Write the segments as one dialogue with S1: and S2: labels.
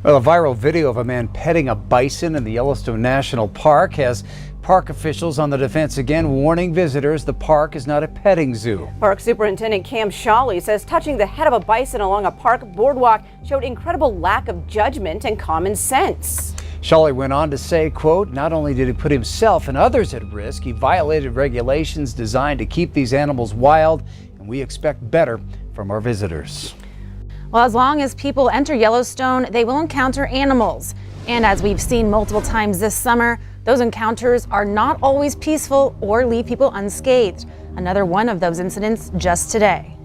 S1: Well, a viral video of a man petting a bison in the Yellowstone National Park has park officials on the defense again, warning visitors the park is not a petting zoo.
S2: Park Superintendent Cam Shawley says touching the head of a bison along a park boardwalk showed incredible lack of judgment and common sense.
S1: Shawley went on to say, quote, not only did he put himself and others at risk, he violated regulations designed to keep these animals wild, and we expect better from our visitors.
S3: Well, as long as people enter Yellowstone, they will encounter animals. And as we've seen multiple times this summer, those encounters are not always peaceful or leave people unscathed. Another one of those incidents just today.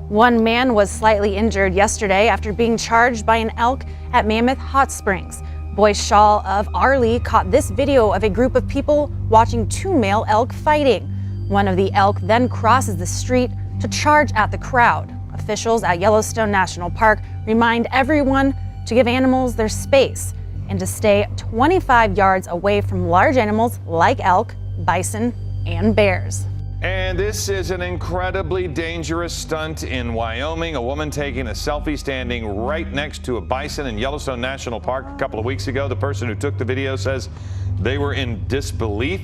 S3: One man was slightly injured yesterday after being charged by an elk at Mammoth Hot Springs. Boyce Shaw of Arley caught this video of a group of people watching two male elk fighting. One of the elk then crosses the street to charge at the crowd. Officials at Yellowstone National Park remind everyone to give animals their space and to stay 25 yards away from large animals like elk, bison, and bears.
S4: And this is an incredibly dangerous stunt in Wyoming. A woman taking a selfie standing right next to a bison in Yellowstone National Park a couple of weeks ago. The person who took the video says they were in disbelief.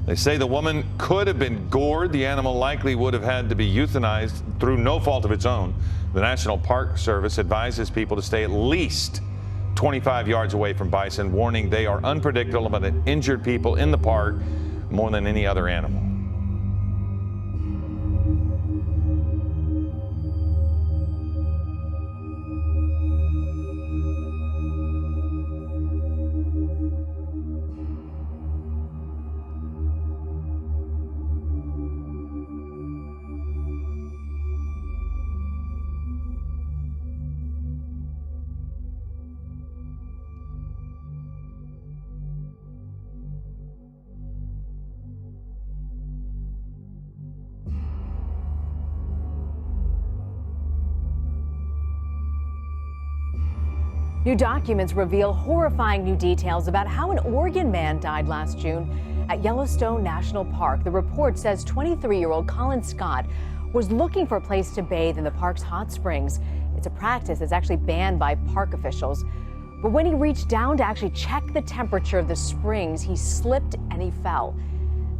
S4: They say the woman could have been gored. The animal likely would have had to be euthanized through no fault of its own. The National Park Service advises people to stay at least 25 yards away from bison, warning they are unpredictable and injured people in the park more than any other animal.
S5: New documents reveal horrifying new details about how an Oregon man died last June at Yellowstone National Park. The report says 23-year-old Colin Scott was looking for a place to bathe in the park's hot springs. It's a practice that's actually banned by park officials. But when he reached down to actually check the temperature of the springs, he slipped and he fell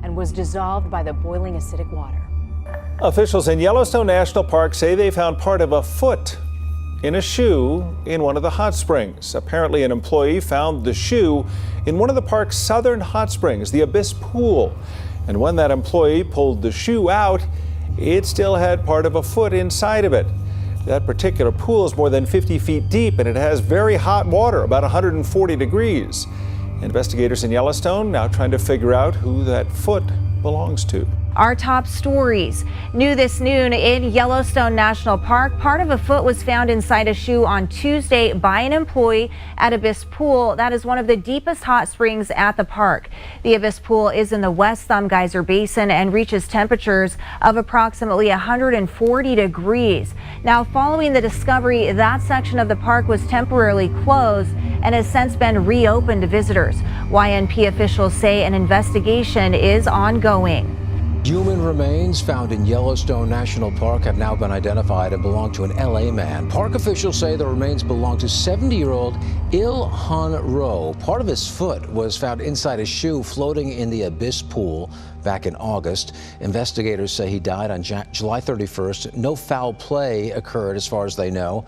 S5: and was dissolved by the boiling acidic water.
S6: Officials in Yellowstone National Park say they found part of a foot in a shoe in one of the hot springs. Apparently, an employee found the shoe in one of the park's southern hot springs, the Abyss Pool. And when that employee pulled the shoe out, it still had part of a foot inside of it. That particular pool is more than 50 feet deep and it has very hot water, about 140 degrees. Investigators in Yellowstone now trying to figure out who that foot belongs to.
S7: Our top stories. New this noon in Yellowstone National Park, part of a foot was found inside a shoe on Tuesday by an employee at Abyss Pool. That is one of the deepest hot springs at the park. The Abyss Pool is in the West Thumb Geyser Basin and reaches temperatures of approximately 140 degrees. Now, following the discovery, that section of the park was temporarily closed and has since been reopened to visitors. YNP officials say an investigation is ongoing.
S8: Human remains found in Yellowstone National Park have now been identified and belong to an LA man. Park officials say the remains belong to 70-year-old Il Han Ro. Part of his foot was found inside a shoe floating in the Abyss Pool back in August. Investigators say he died on July 31st. No foul play occurred as far as they know.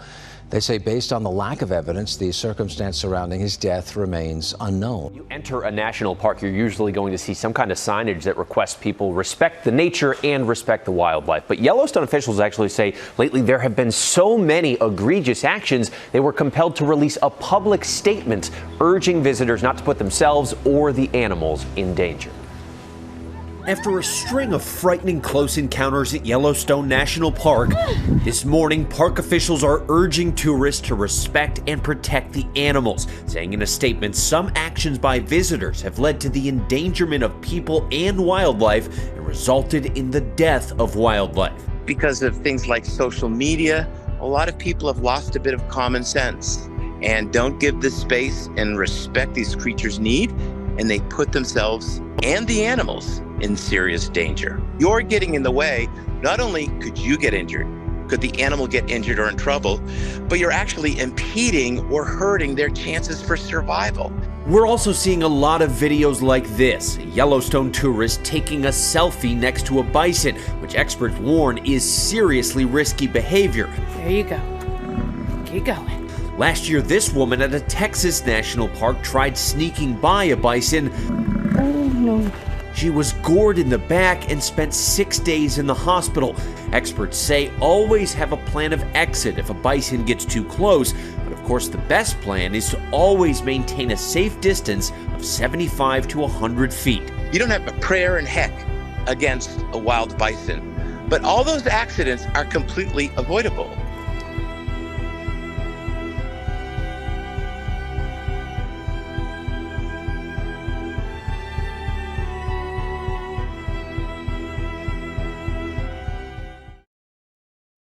S8: They say based on the lack of evidence, the circumstance surrounding his death remains unknown.
S9: You enter a national park, you're usually going to see some kind of signage that requests people respect the nature and respect the wildlife. But Yellowstone officials actually say lately there have been so many egregious actions, they were compelled to release a public statement urging visitors not to put themselves or the animals in danger.
S10: After a string of frightening close encounters at Yellowstone National Park, this morning park officials are urging tourists to respect and protect the animals, saying in a statement some actions by visitors have led to the endangerment of people and wildlife and resulted in the death of wildlife.
S11: Because of things like social media, a lot of people have lost a bit of common sense and don't give the space and respect these creatures need, and they put themselves and the animals in serious danger. You're getting in the way. Not only could you get injured, could the animal get injured or in trouble, but you're actually impeding or hurting their chances for survival.
S10: We're also seeing a lot of videos like this. A Yellowstone tourist taking a selfie next to a bison, which experts warn is seriously risky behavior.
S2: There you go. Keep going.
S10: Last year, this woman at a Texas national park tried sneaking by a bison.
S2: Oh, no.
S10: She was gored in the back and spent 6 days in the hospital. Experts say always have a plan of exit if a bison gets too close. But of course, the best plan is to always maintain a safe distance of 75 to 100 feet.
S11: You don't have a prayer in heck against a wild bison, but all those accidents are completely avoidable.